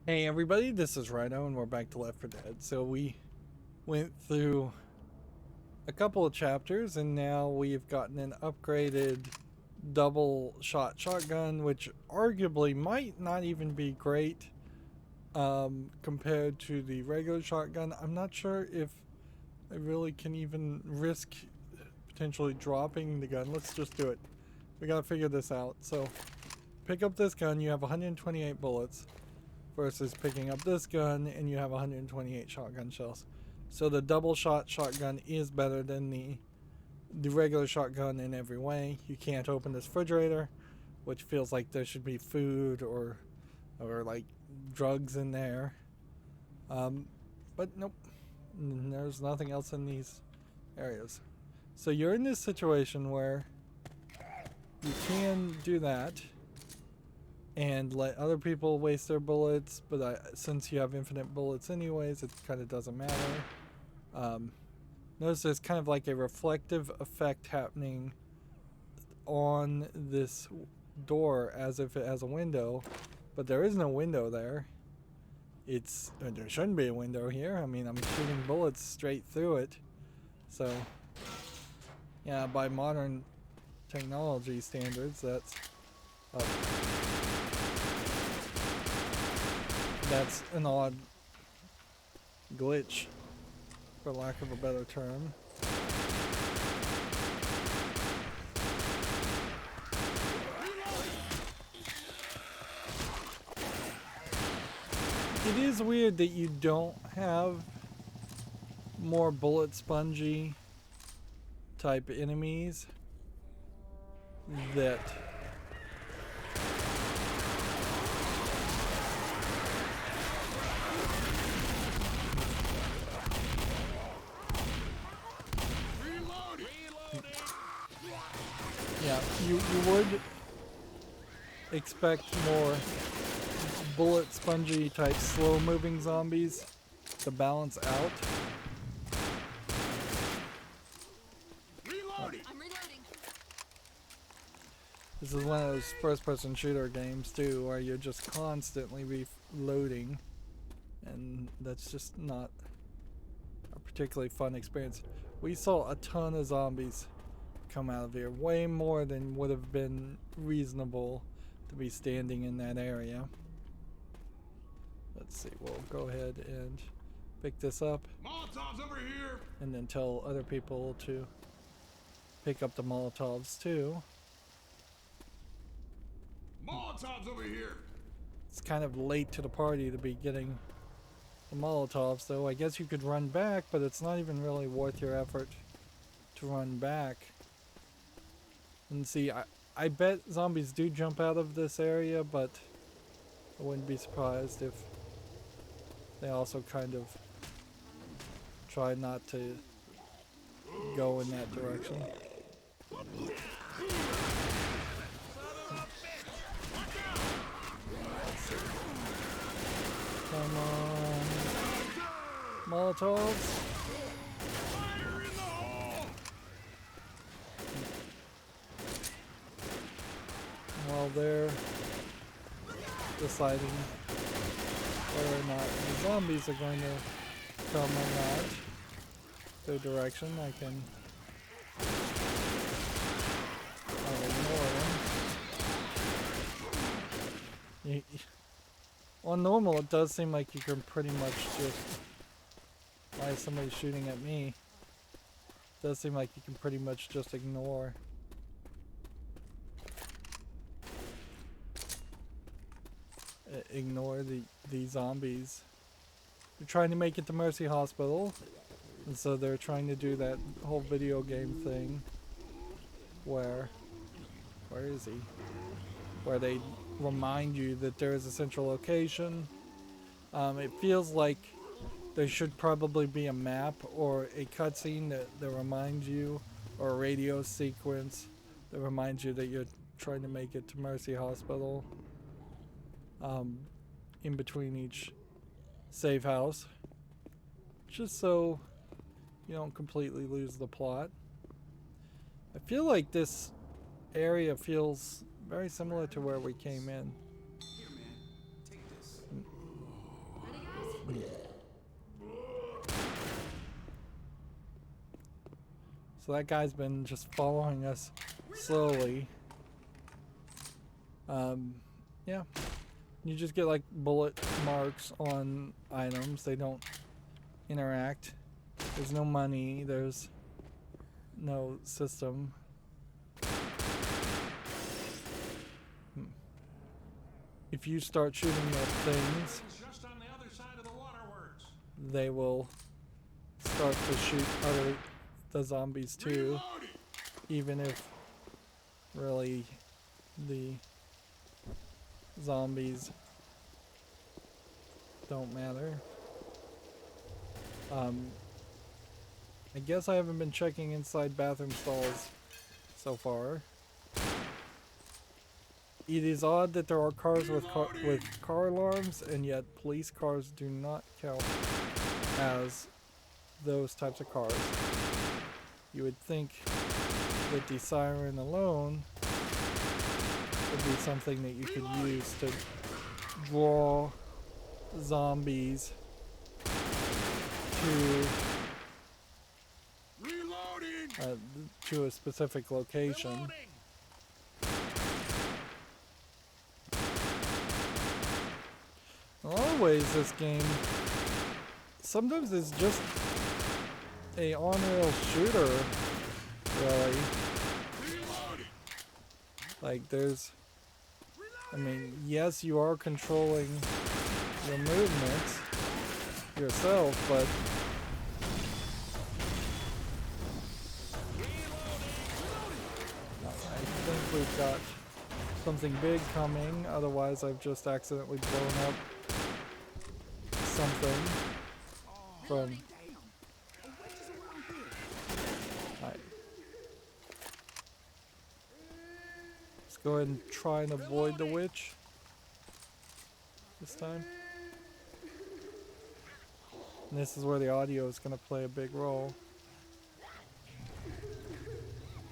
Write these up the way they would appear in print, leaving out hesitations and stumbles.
Hey everybody, this is Rydo and we're back to Left 4 Dead. So we went through a couple of chapters and now we've gotten an upgraded double shot shotgun, which arguably might not even be great compared to the regular shotgun. I'm not sure if I really can even risk potentially dropping the gun. Let's just do it. We gotta figure this out. So pick up this gun, you have 128 bullets. Versus picking up this gun and you have 128 shotgun shells. So the double shot shotgun is better than the regular shotgun in every way. You can't open this refrigerator, which feels like there should be food or like drugs in there. But nope, there's nothing else in these areas. So you're in this situation where you can do that and let other people waste their bullets, but since you have infinite bullets anyways, it kind of doesn't matter. Notice there's kind of like a reflective effect happening on this door as if it has a window, but there is no window there. There shouldn't be a window here. I mean, I'm shooting bullets straight through it. So, yeah, by modern technology standards, that's an odd glitch, for lack of a better term. It is weird that you don't have more bullet spongy type enemies that yeah, you would expect more bullet spongy type slow moving zombies to balance out. Reloading. I'm reloading. This is one of those first person shooter games too where you're just constantly reloading, and that's just not a particularly fun experience. We saw a ton of zombies come out of here, way more than would have been reasonable to be standing in that area. Let's see, we'll go ahead and pick this up. Molotovs over here. And then tell other people to pick up the Molotovs too. Molotovs over here. It's kind of late to the party to be getting the Molotovs, though. I guess you could run back, but it's not even really worth your effort to run back. And see, I bet zombies do jump out of this area, but I wouldn't be surprised if they also kind of try not to go in that direction. Come on. Molotovs. While they're deciding whether or not the zombies are going to come or not, their direction, I can ignore them. On normal, it does seem like you can pretty much just... Why is somebody shooting at me? It does seem like you can pretty much just ignore the zombies. They're trying to make it to Mercy Hospital, and so they're trying to do that whole video game thing where is he? Where they remind you that there is a central location. It feels like there should probably be a map or a cutscene that reminds you, or a radio sequence that reminds you that you're trying to make it to Mercy Hospital. In between each save house, just so you don't completely lose the plot. I feel like this area feels very similar to where we came in. Here, man. Take this. So that guy's been just following us slowly. Yeah. You just get like bullet marks on items. They don't interact. There's no money. There's no system. If you start shooting at things, Just on the other side of the waterworks. they will start to shoot the zombies too. Reloading. Even if really the zombies don't matter. I guess I haven't been checking inside bathroom stalls so far. It is odd that there are cars with car alarms, and yet police cars do not count as those types of cars. You would think that the siren alone would be something that you could use to draw zombies to a specific location. Reloading. In a lot of ways, this game sometimes is just a on-rail shooter, really. Like, there's, I mean, yes, you are controlling your movements yourself, but I think we've got something big coming. Otherwise, I've just accidentally blown up something from. Let's go ahead and try and avoid the witch this time. And this is where the audio is going to play a big role.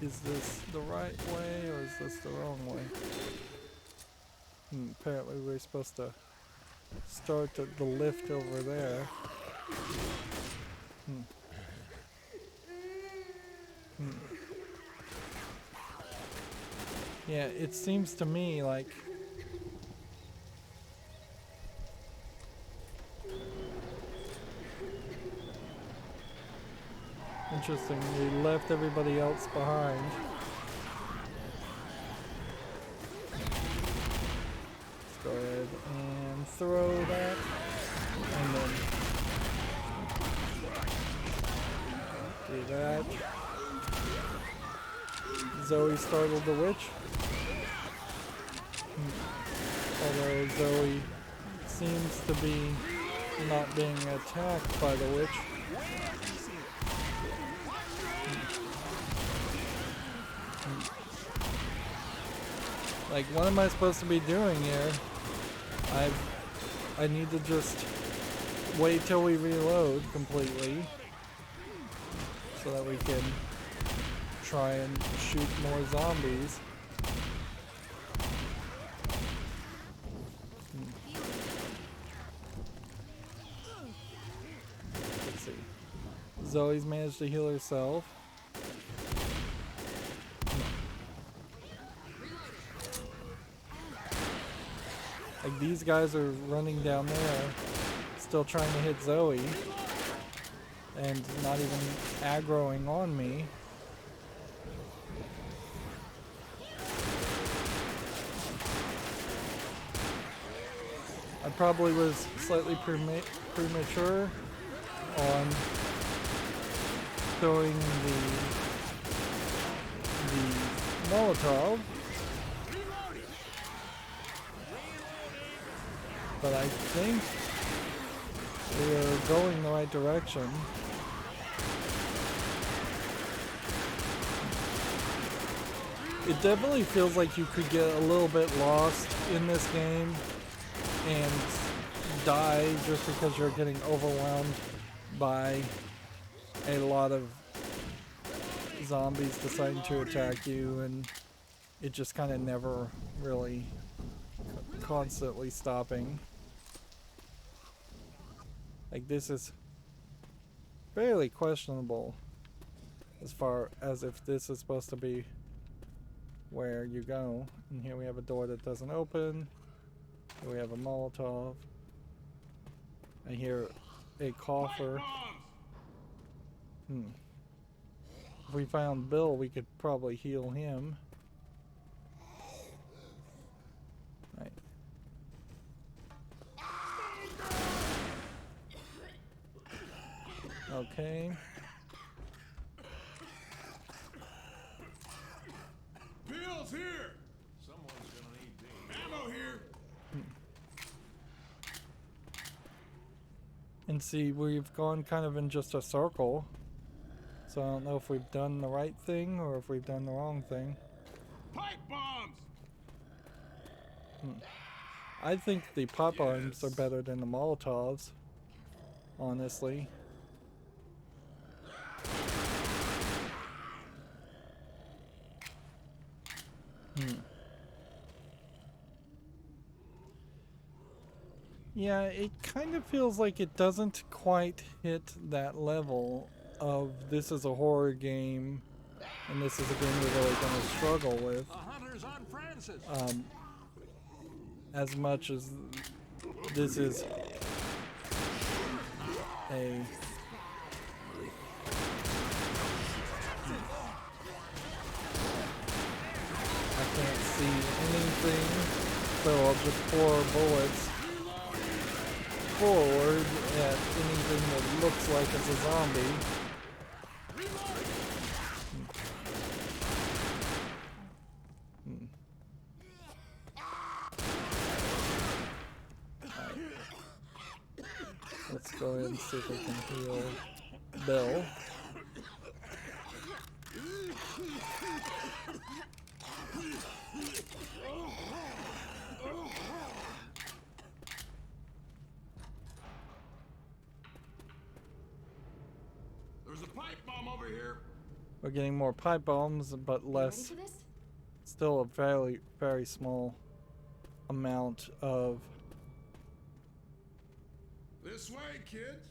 Is this the right way or is this the wrong way? Apparently we're supposed to start at the lift over there. Yeah, it seems to me like interesting, we left everybody else behind. Let's go ahead and throw that. And then do that. Zoe startled the witch. Although Zoe seems to be not being attacked by the witch. Like, what am I supposed to be doing here? I need to just wait till we reload completely so that we can try and shoot more zombies. Let's see. Zoe's managed to heal herself. Like, these guys are running down there, still trying to hit Zoe, and not even aggroing on me. I probably was slightly premature on throwing the Molotov. But I think we are going the right direction. It definitely feels like you could get a little bit lost in this game and die just because you're getting overwhelmed by a lot of zombies deciding to attack you, and it just kind of never really constantly stopping. Like, this is fairly questionable as far as if this is supposed to be where you go. And here we have a door that doesn't open. Here we have a Molotov. I hear a coffer. If we found Bill, we could probably heal him. Right. Okay. Bill's here. Someone's gonna need these. Ammo here. And see, we've gone kind of in just a circle. So I don't know if we've done the right thing or if we've done the wrong thing. Pipe bombs. I think the pop bombs are better than the Molotovs, honestly. Yeah, it kind of feels like it doesn't quite hit that level of this is a horror game and this is a game you're really going to struggle with. The hunters on Francis. As much as this is a I can't see anything, so I'll just pour bullets forward at anything that looks like it's a zombie. Let's go ahead and see if we can heal Bill. There's a pipe bomb over here. We're getting more pipe bombs, but less. Ready for this? Still a very, very small amount of. This way, kids.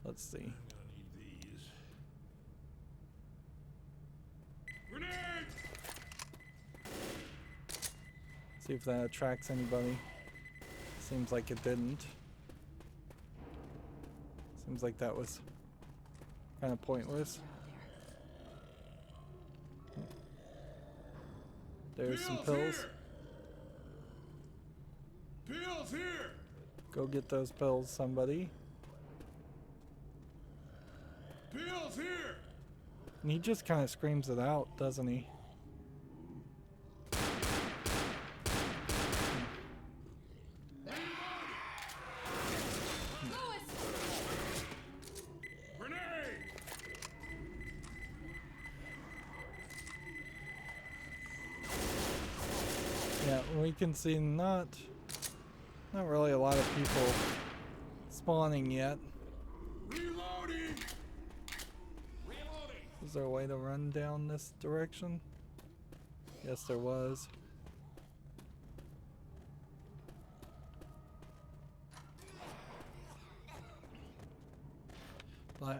Let's see. I'm gonna need these. Grenade. See if that attracts anybody. Seems like it didn't. Seems like that was kind of pointless. There's some pills. Here. Pills here. Go get those pills, somebody. Pills here. And he just kind of screams it out, doesn't he? Grenade. Yeah, we can see not really a lot of people spawning yet. Reloading. Reloading. Is there a way to run down this direction? Yes, there was.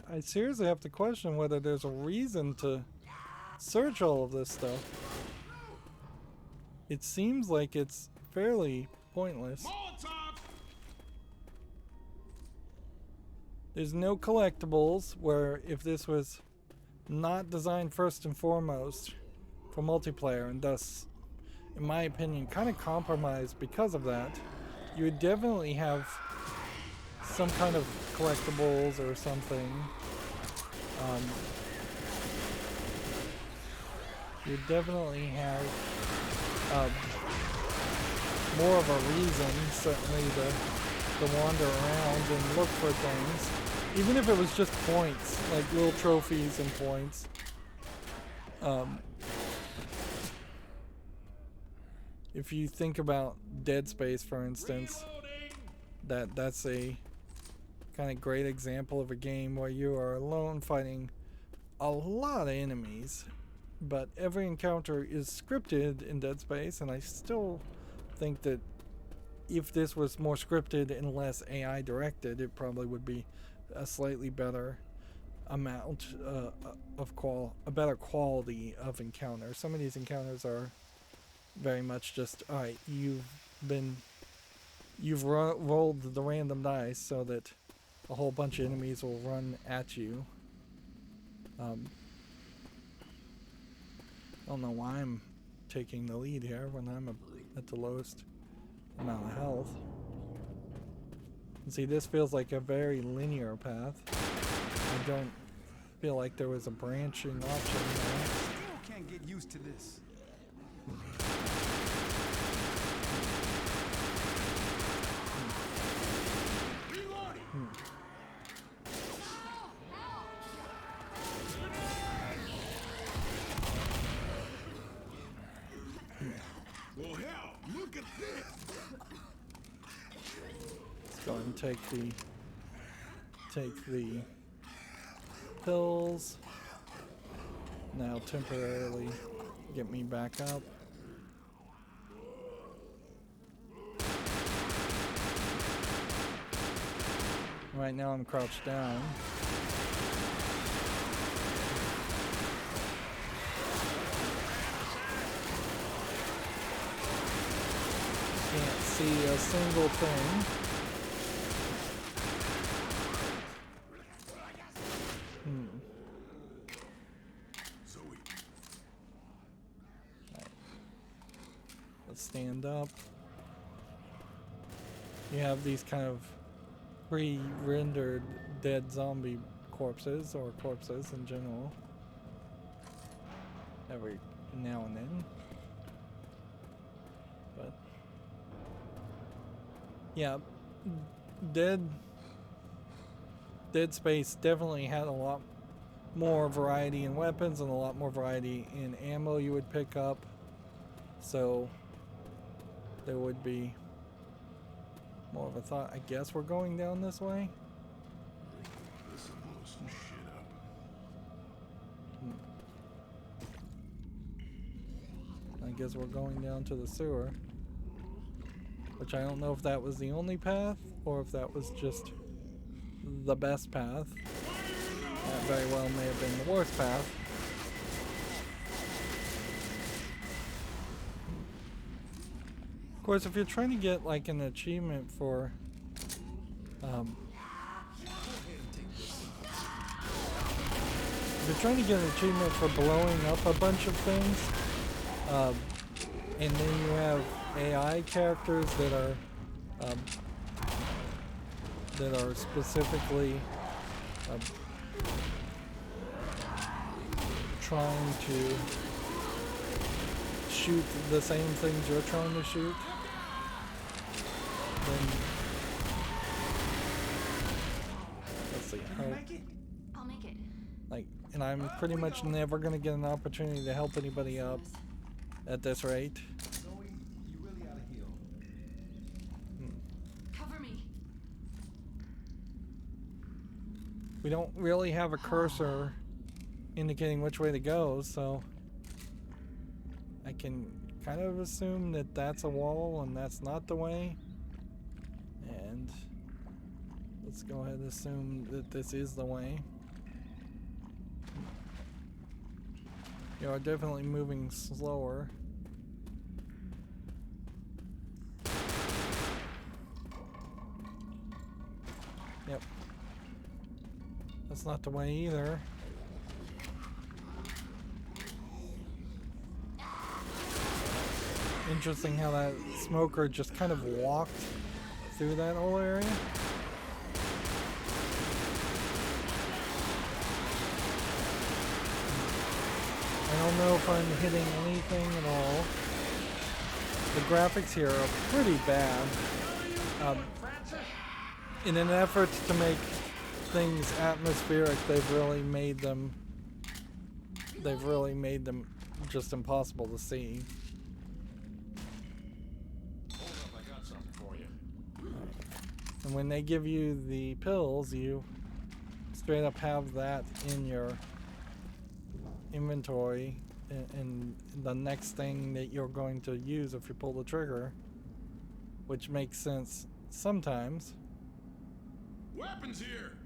I seriously have to question whether there's a reason to search all of this stuff. It seems like it's fairly pointless. Molotov. There's no collectibles, where if this was not designed first and foremost for multiplayer and thus, in my opinion, kind of compromised because of that, you would definitely have some kind of collectibles or something. You definitely have more of a reason, certainly, to wander around and look for things. Even if it was just points, like little trophies and points. If you think about Dead Space, for instance, that's a kind of great example of a game where you are alone fighting a lot of enemies, but every encounter is scripted in Dead Space, and I still think that if this was more scripted and less AI directed, it probably would be a slightly better amount of a better quality of encounter. Some of these encounters are very much just, all right, you've rolled the random dice so that a whole bunch of enemies will run at you. I don't know why I'm taking the lead here when I'm at the lowest amount of health. And see, this feels like a very linear path. I don't feel like there was a branching option there. Still can't get used to this. Well, hell, look at this. Let's go ahead and take the pills. Now temporarily get me back up. Right now I'm crouched down. Can't see a single thing. Let's stand up. You have these kind of pre-rendered dead zombie corpses, or corpses in general, every now and then. But yeah, Dead Space definitely had a lot more variety in weapons and a lot more variety in ammo you would pick up, so there would be more of a thought. I guess we're going down this way. This will blow some shit up. I guess we're going down to the sewer, which I don't know if that was the only path or if that was just the best path. That very well may have been the worst path. Of course, if you're trying to get like an achievement for if you're trying to get an achievement for blowing up a bunch of things, and then you have AI characters that are specifically trying to shoot the same things you're trying to shoot, then let's see. I'll make it. Like, and I'm pretty much never gonna get an opportunity to help anybody up at this rate. Zoe, you really ought to heal. Cover me. We don't really have a cursor indicating which way to go, so I can kind of assume that that's a wall and that's not the way. And let's go ahead and assume that this is the way. You are definitely moving slower. Yep. That's not the way either. Interesting how that smoker just kind of walked through that whole area. I don't know if I'm hitting anything at all. The graphics here are pretty bad. In an effort to make things atmospheric, they've really made them just impossible to see. Hold up, I got something for you. And when they give you the pills, you straight up have that in your inventory, and the next thing that you're going to use if you pull the trigger, which makes sense sometimes, Weapons here.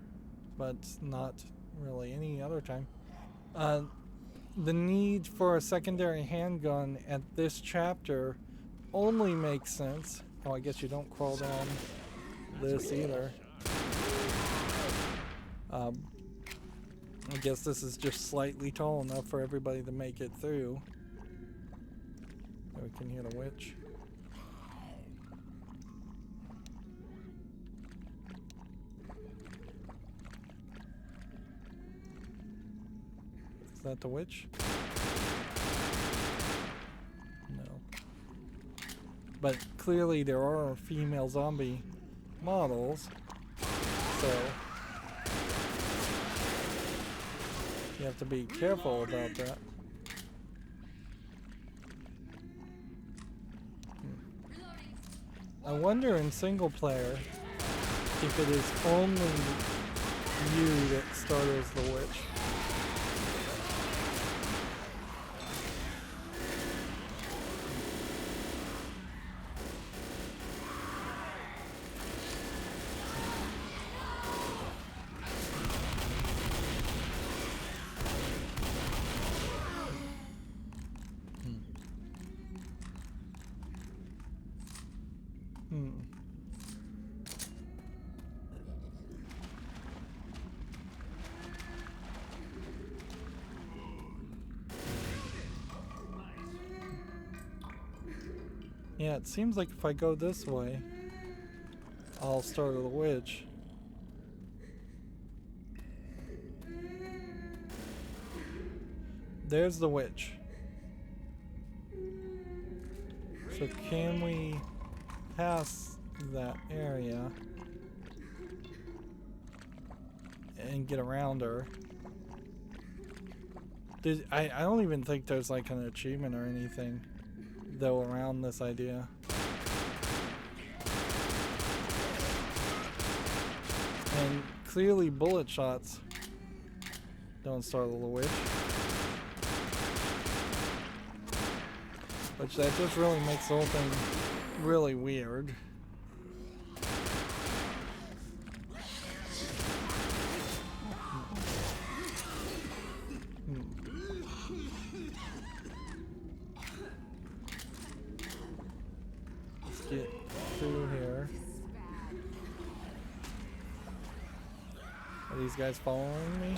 but not really any other time. The need for a secondary handgun at this chapter only makes sense. Oh, I guess you don't crawl down this either. I guess this is just slightly tall enough for everybody to make it through. We can hear the witch. Is that the witch? No. But clearly there are female zombie models, so you have to be careful about that. I wonder in single player if it is only you that start as the witch. Yeah, it seems like if I go this way, I'll start with a witch. There's the witch. So can we pass that area and get around her? I don't even think there's like an achievement or anything though around this idea. And clearly bullet shots don't startle the witch. Which that just really makes the whole thing really weird. Let's get through here. Are these guys following me?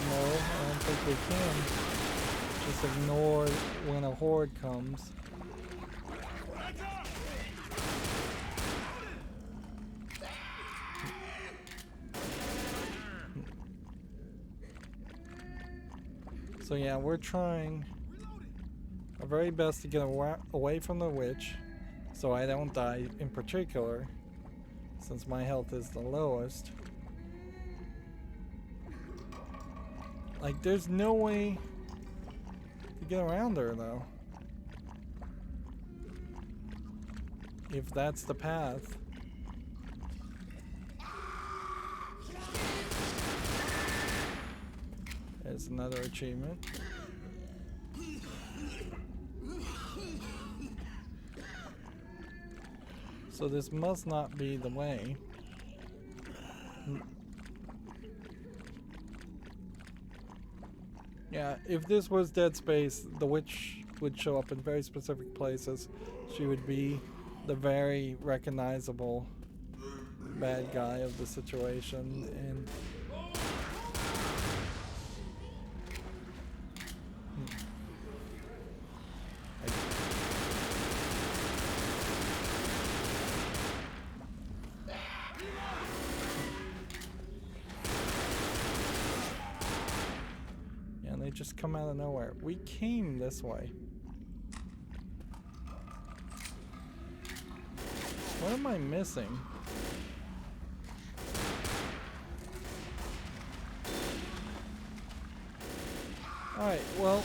No, I don't think we can. Just ignore when a horde comes. So yeah, we're trying our very best to get away from the witch so I don't die in particular, since my health is the lowest. Like, there's no way to get around her, though. If that's the path. There's another achievement. So this must not be the way. Yeah, if this was Dead Space, the witch would show up in very specific places. She would be the very recognizable bad guy of the situation, and they just come out of nowhere. We came this way. What am I missing? Alright, well,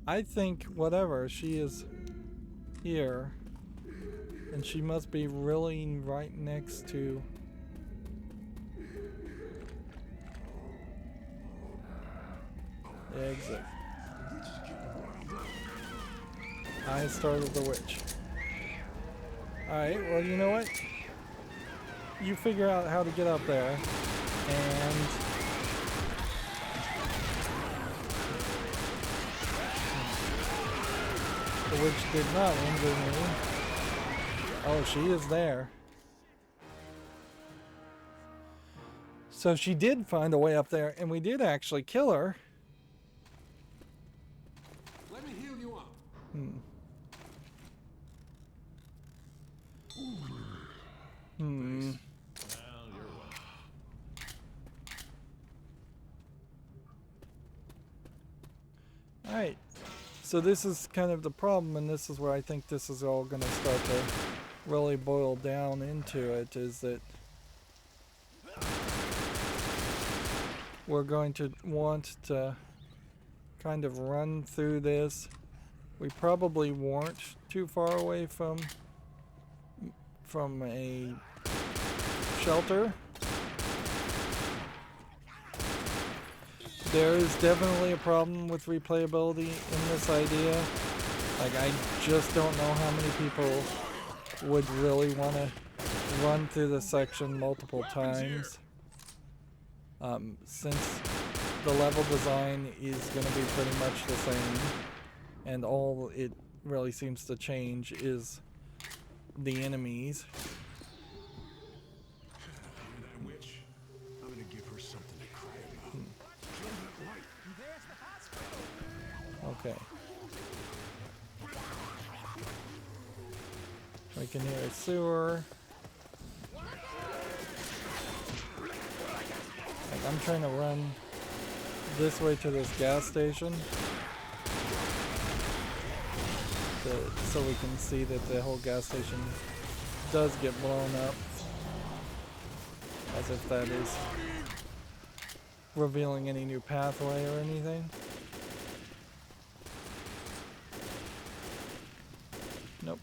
I think whatever, she is here, and she must be really right next to the exit. I started the witch. Alright, well, you know what? You figure out how to get up there. And... the witch did not injure me. Oh, she is there. So she did find a way up there, and we did actually kill her. Let me heal you up. Well, you're welcome. Alright. So this is kind of the problem, and this is where I think this is all going to start to really boil down into it, is that we're going to want to kind of run through this. We probably weren't too far away from a shelter. There is definitely a problem with replayability in this idea. Like, I just don't know how many people would really want to run through this section multiple times. Since the level design is going to be pretty much the same, and all it really seems to change is the enemies. And that witch, I'm gonna give her something to cry about. Show that light. Okay. We can hear a sewer. Like, I'm trying to run this way to this gas station so we can see that the whole gas station does get blown up, as if that is revealing any new pathway or anything. Nope.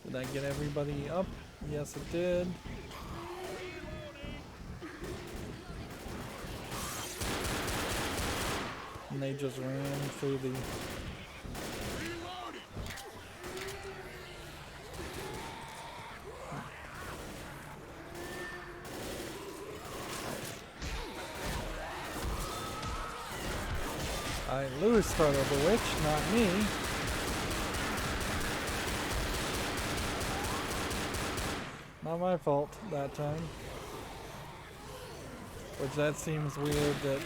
Did I get everybody up? Yes, it did. And they just ran through the... Lewis started the witch, not me. Not my fault that time. Which that seems weird that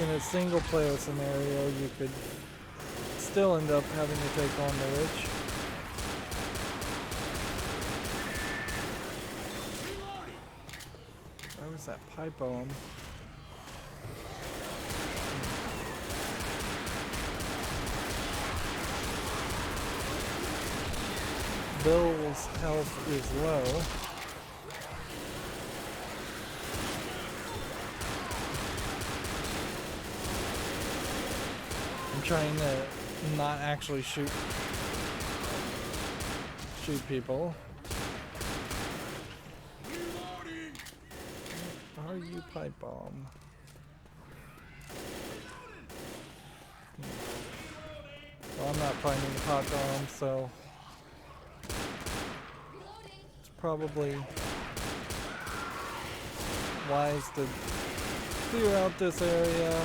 in a single player scenario you could still end up having to take on the witch. Where was that pipe bomb? Bill's health is low. I'm trying to not actually shoot people. Are you pipe bomb? Well, I'm not finding the pipe bomb, so it's probably wise to clear out this area.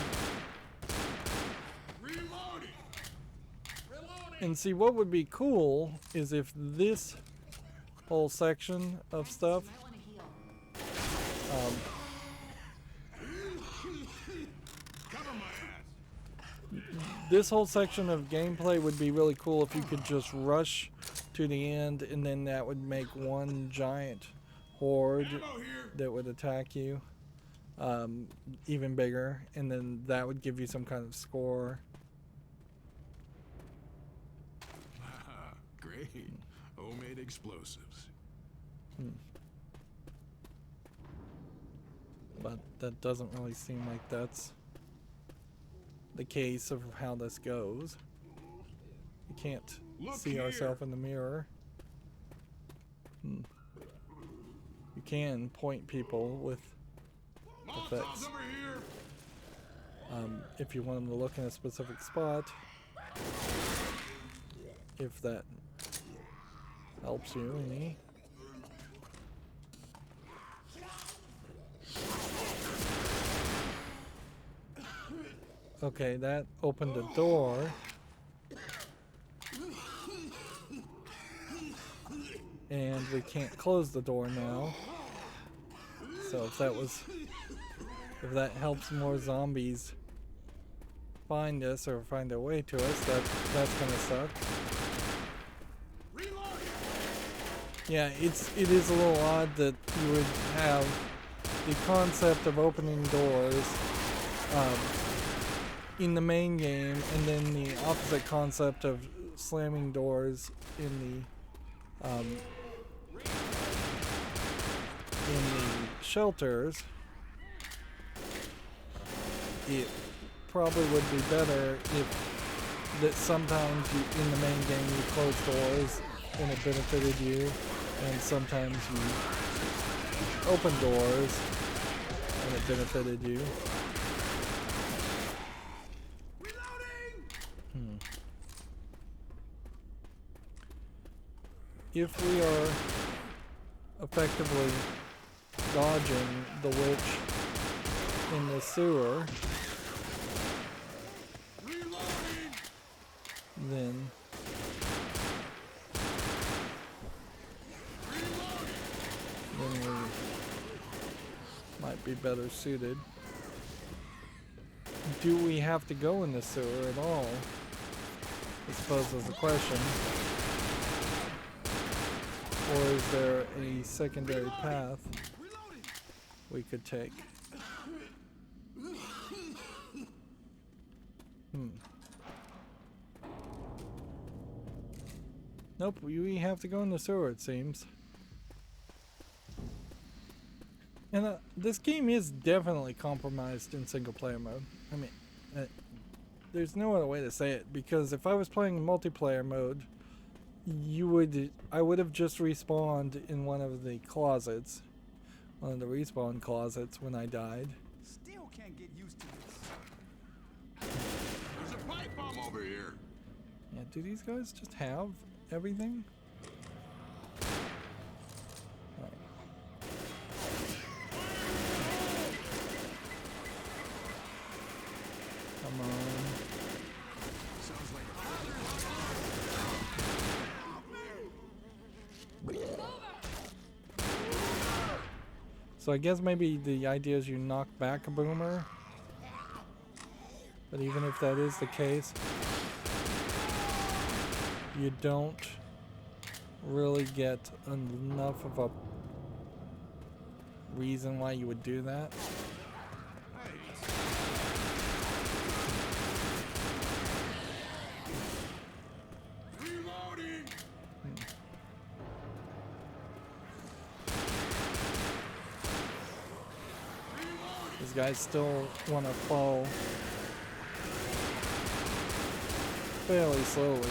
And see, what would be cool is if this whole section of stuff this whole section of gameplay would be really cool if you could just rush to the end, and then that would make one giant horde that would attack you even bigger, and then that would give you some kind of score. Great. Homemade explosives. But that doesn't really seem like that's the case of how this goes. We can't Look see here. ourselves in the mirror. You can point people with effects. Molotovs over here. If you want them to look in a specific spot. If that helps you any. Okay, that opened a door. And we can't close the door now. So if that helps more zombies find us or find their way to us, that's gonna suck. Yeah, it is a little odd that you would have the concept of opening doors in the main game, and then the opposite concept of slamming doors in the shelters. It probably would be better if that sometimes in the main game you close doors and it benefited you, and sometimes you open doors and it benefited you. If we are effectively dodging the witch in the sewer, then we might be better suited. Do we have to go in the sewer at all? I suppose is the question. Or is there a secondary path we could take? Nope, we have to go in the sewer, it seems. And this game is definitely compromised in single player mode. I mean, there's no other way to say it, because if I was playing multiplayer mode, I would have just respawned in one of the closets, one of the respawn closets when I died. Still can't get used to this. There's a pipe bomb over here. Yeah, do these guys just have everything? Alright. Come on. Sounds like So I guess maybe the idea is you knock back a boomer. But even if that is the case, you don't really get enough of a reason why you would do that. reloading. These guys still want to fall fairly slowly.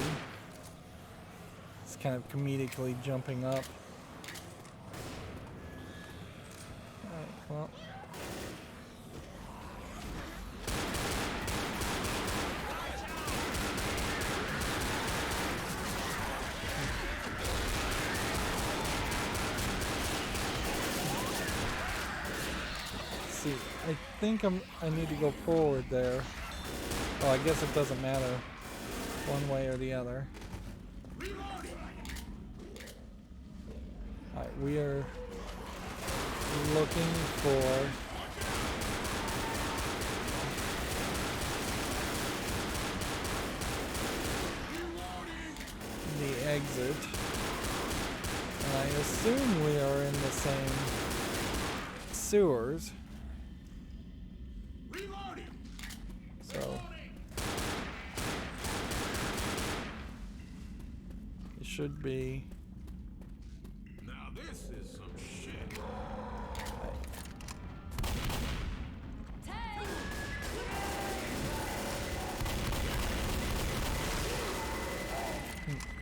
It's kind of comedically jumping up. Alright, well. See, I think I need to go forward there. Oh, I guess it doesn't matter one way or the other. Alright, we are looking for the exit. And I assume we are in the same sewers. So it should be. Now this is some shit.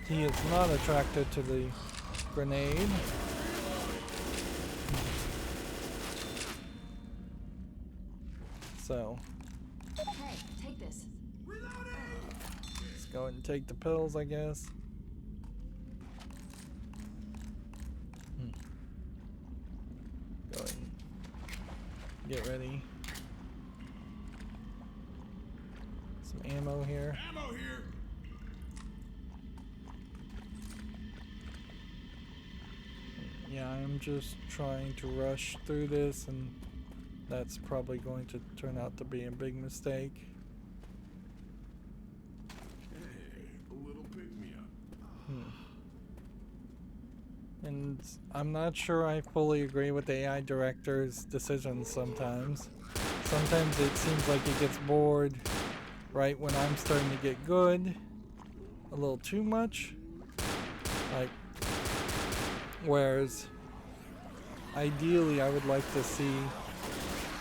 He is not attracted to the grenade. So, Hey, take this. let's go ahead and take the pills, I guess. Go ahead and get ready. Some ammo here. Ammo here. Yeah, I'm just trying to rush through this, and that's probably going to turn out to be a big mistake. Hey, a little pick me up. And I'm not sure I fully agree with the AI director's decisions sometimes. Sometimes it seems like it gets bored right when I'm starting to get good. A little too much. Like, whereas ideally I would like to see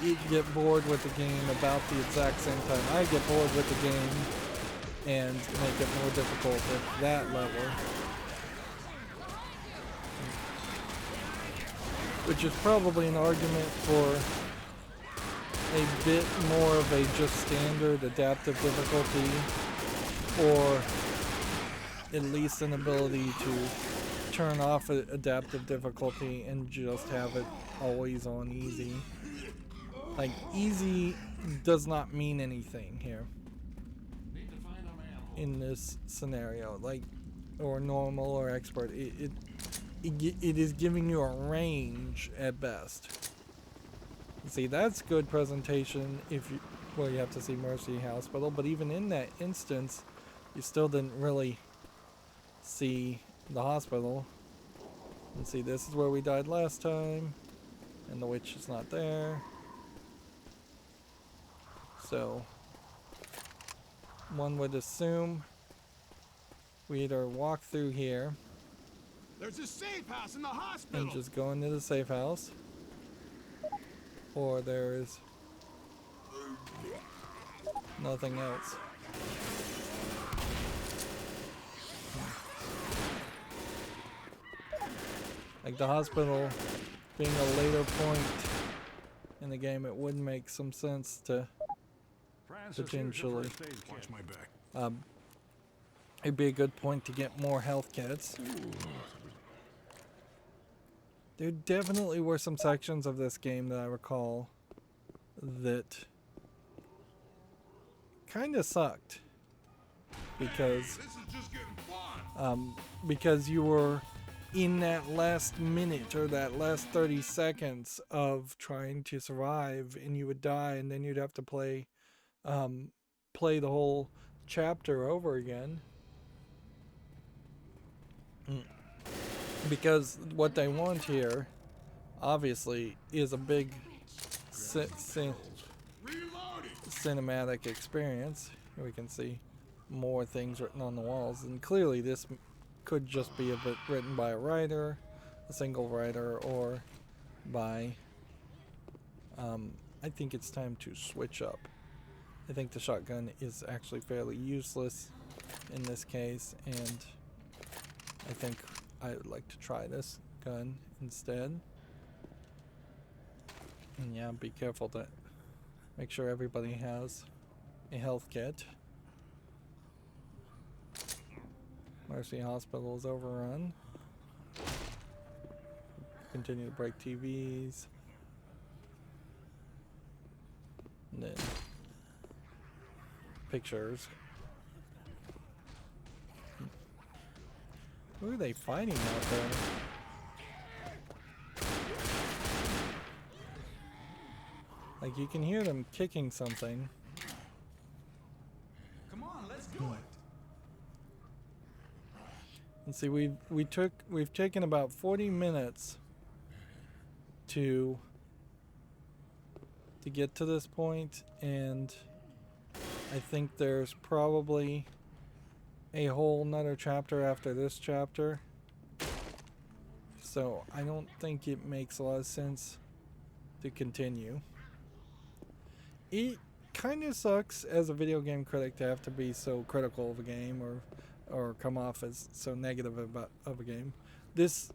it get bored with the game about the exact same time I get bored with the game and make it more difficult at that level. Which is probably an argument for a bit more of a just standard adaptive difficulty, or at least an ability to turn off adaptive difficulty and just have it always on easy. Like, easy does not mean anything here in this scenario, like, or normal or expert. It is giving you a range at best. See, that's good presentation if you, well, you have to see Mercy Hospital, but even in that instance, you still didn't really see the hospital. And see, this is where we died last time, and the witch is not there. So, one would assume we either walk through here There's a safe house in the hospital. and just go into the safe house, or there's nothing else. Like the hospital being a later point in the game, it would make some sense to potentially. Watch my back. It'd be a good point to get more health kits. There definitely were some sections of this game that I recall that kind of sucked because This is just getting fun. because you were in that last minute or that last 30 seconds of trying to survive, and you would die, and then you'd have to play the whole chapter over again. Because what they want here, obviously, is a big cinematic experience. Here we can see more things written on the walls, and clearly this could just be a bit written by a writer, a single writer, or by I think it's time to switch up. I think the shotgun is actually fairly useless in this case, and I think I would like to try this gun instead. And yeah, be careful to make sure everybody has a health kit. Mercy Hospital is overrun. Continue to break TVs. And then pictures. Who are they fighting out there? Like, you can hear them kicking something. Come on, let's do it. And see, we've taken about 40 minutes to get to this point, and I think there's probably a whole nother chapter after this chapter. So I don't think it makes a lot of sense to continue. It kind of sucks as a video game critic to have to be so critical of a game, or or come off as so negative about of a game. This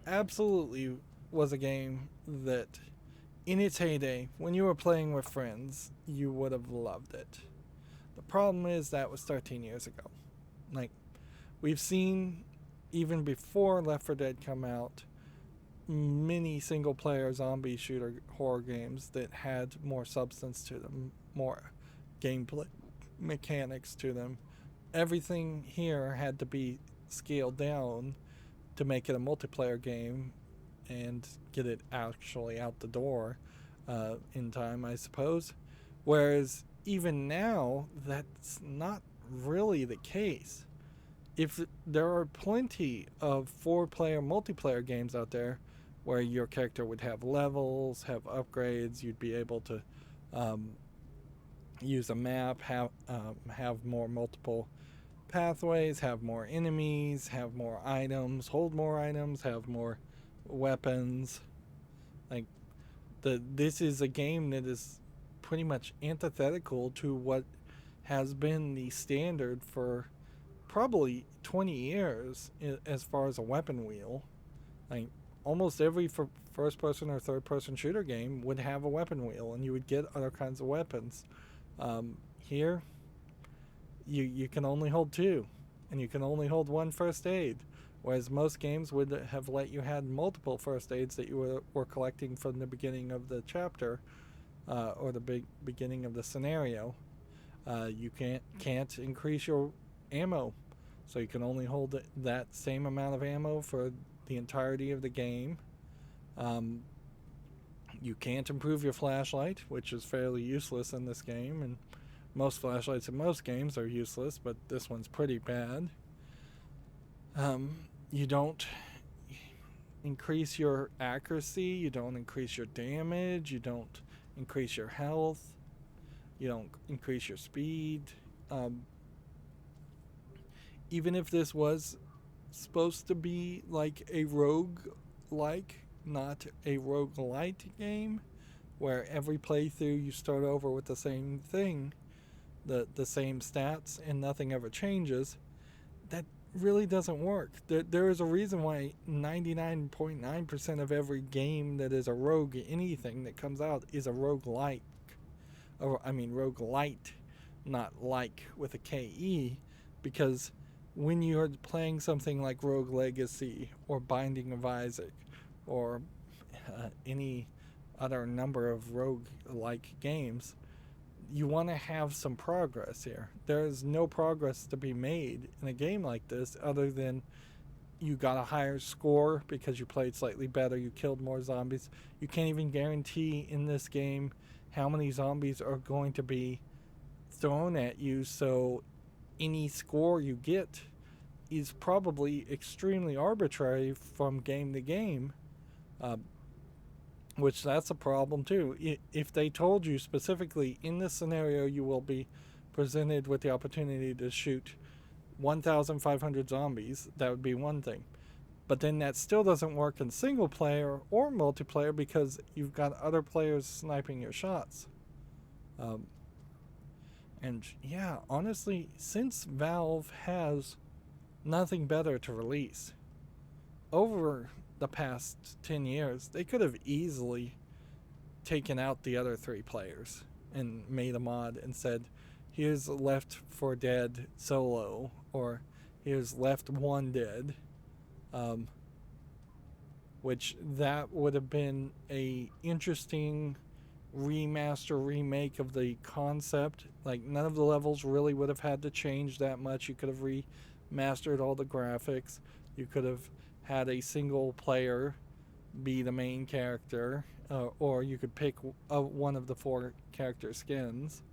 absolutely was a game that, in its heyday, when you were playing with friends, you would have loved it. The problem is that was 13 years ago. Like, we've seen, even before Left 4 Dead come out, many single-player zombie shooter horror games that had more substance to them, more gameplay mechanics to them. Everything here had to be scaled down to make it a multiplayer game and get it actually out the door in time, I suppose. Whereas even now, that's not really the case. If there are plenty of 4-player multiplayer games out there where your character would have levels, have upgrades, you'd be able to use a map, have more multiple pathways, have more enemies, have more items, hold more items, have more weapons. Like, this is a game that is pretty much antithetical to what has been the standard for probably 20 years as far as a weapon wheel. Like, almost every first person or third person shooter game would have a weapon wheel, and you would get other kinds of weapons. Here you can only hold 2, and you can only hold 1 first aid, whereas most games would have let you had multiple first aids that you were collecting from the beginning of the chapter or the beginning of the scenario. You can't increase your ammo, so you can only hold that same amount of ammo for the entirety of the game. You can't improve your flashlight, which is fairly useless in this game, and most flashlights in most games are useless, but this one's pretty bad. You don't increase your accuracy, you don't increase your damage, you don't increase your health, you don't increase your speed. Even if this was supposed to be like a rogue-like, not a roguelite game, where every playthrough you start over with the same thing, the same stats, and nothing ever changes, that really doesn't work. There is a reason why 99.9% of every game that is a rogue anything that comes out is a roguelite. Or, I mean, roguelite, not like with a K-E, because when you're playing something like Rogue Legacy or Binding of Isaac or any other number of rogue-like games, you want to have some progress here. There is no progress to be made in a game like this other than you got a higher score because you played slightly better, you killed more zombies. You can't even guarantee in this game how many zombies are going to be thrown at you, so any score you get is probably extremely arbitrary from game to game, which that's a problem too. If they told you specifically in this scenario you will be presented with the opportunity to shoot 1,500 zombies, that would be one thing. But then that still doesn't work in single player or multiplayer because you've got other players sniping your shots. And yeah, honestly, since Valve has nothing better to release, over the past 10 years, they could have easily taken out the other 3 players and made a mod and said, here's Left 4 Dead solo, or here's Left 1 Dead, which that would have been a interesting remaster, remake of the concept. Like, none of the levels really would have had to change that much. You could have remastered all the graphics. You could have had a single player be the main character, or you could pick one of the 4 character skins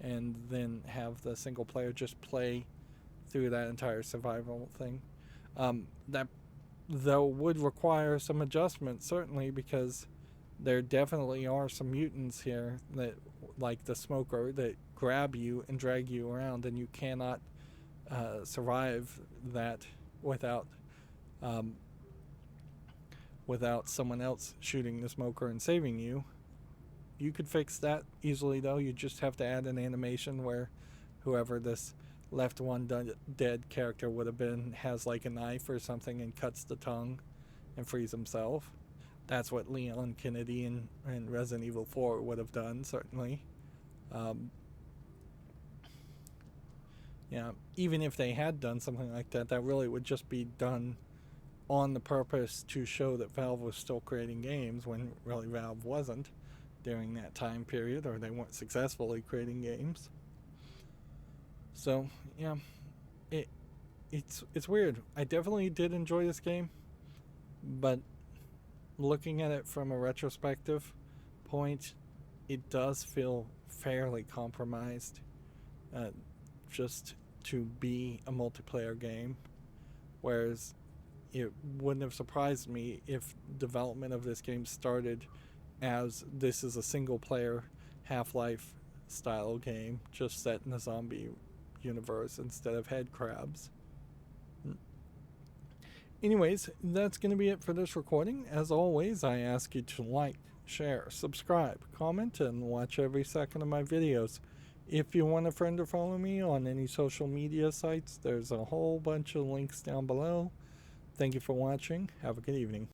and then have the single player just play through that entire survival thing. That, though, would require some adjustment, certainly, because there definitely are some mutants here that, like the smoker, that grab you and drag you around, and you cannot survive that without someone else shooting the smoker and saving you. You could fix that easily, though. You just have to add an animation where whoever this left one dead character would have been has like a knife or something and cuts the tongue and frees himself. That's what Leon Kennedy in Resident Evil 4 would have done, certainly. Yeah, even if they had done something like that, that really would just be done on the purpose to show that Valve was still creating games when really Valve wasn't during that time period, or they weren't successfully creating games. So yeah, it's weird. I definitely did enjoy this game, but looking at it from a retrospective point, it does feel fairly compromised, just to be a multiplayer game. Whereas it wouldn't have surprised me if development of this game started as this is a single player Half-Life style game just set in a zombie universe instead of head crabs. Anyways, that's going to be it for this recording. As always, I ask you to like, share, subscribe, comment, and watch every second of my videos. If you want a friend or follow me on any social media sites, there's a whole bunch of links down below. Thank you for watching. Have a good evening.